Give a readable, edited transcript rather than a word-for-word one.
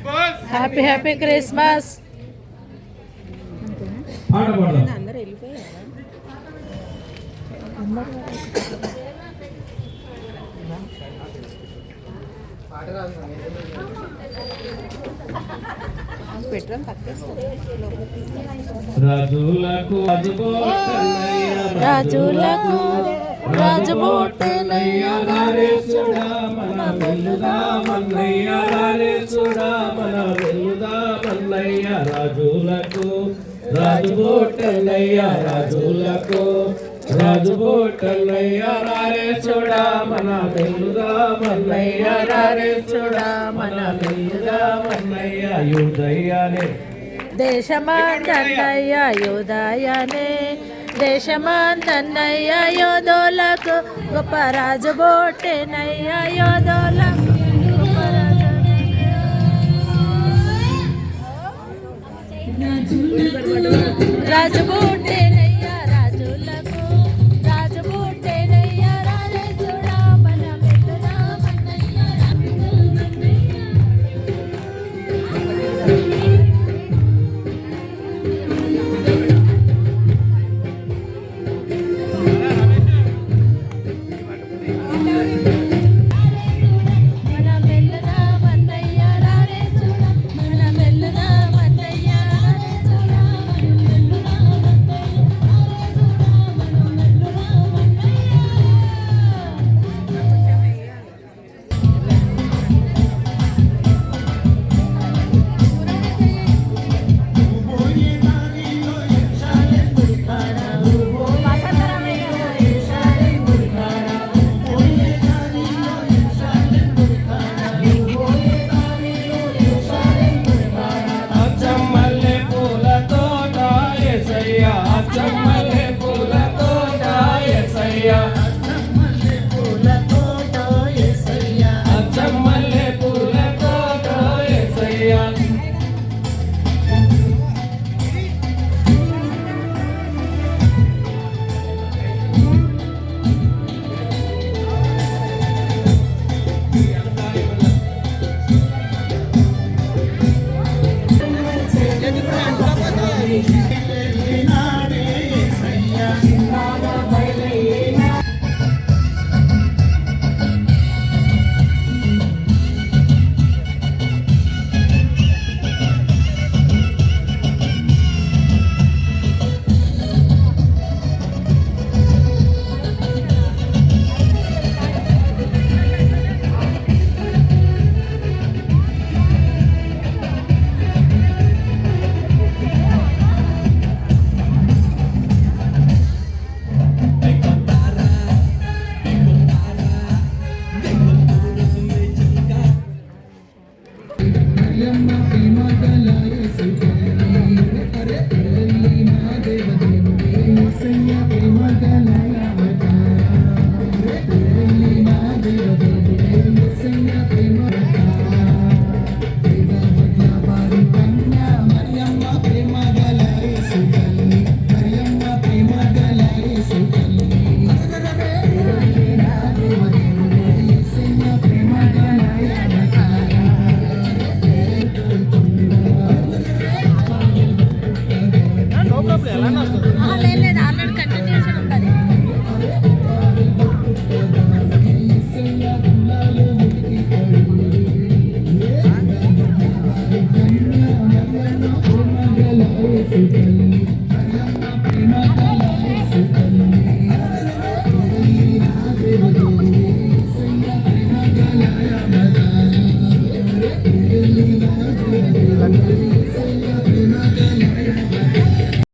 Happy happy Christmas. అందరూ వెళ్ళిపోయారా? Petrol రాజులకు రాజులకు రాజు బోటెనయ్య రారేసుడా మన వెల్లుదా మన్నయ్య రారేసుడా మన వెల్లుదా మన్నయ్య రాజులకు రాజు బోటెనయ్య రాజులకు రాజు బోటెనయ్య రారేసుడా మన వెల్లుదా మన్నయ్య రారేసుడా మన వెల్లుదా మన్నయ్య యూదయ్యనే దేశమంతన్నయ్య యోదయనే దేశమంతన్నయ్య యోధులకు గొప్ప రాజు బోటెనయ్య యోధులకు గొప్ప రాజు బోటెనయ్య రాజులకు రాజు బోటెనయ్య రాజుడా మన వెల్లుదా మన్నయ్య Thank you.